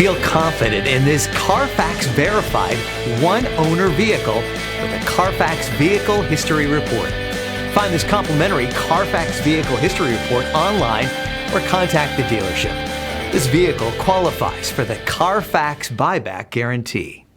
Feel confident in this Carfax verified one-owner vehicle with a Carfax Vehicle History Report. Find this complimentary Carfax Vehicle History Report online or contact the dealership. This vehicle qualifies for the Carfax Buyback Guarantee.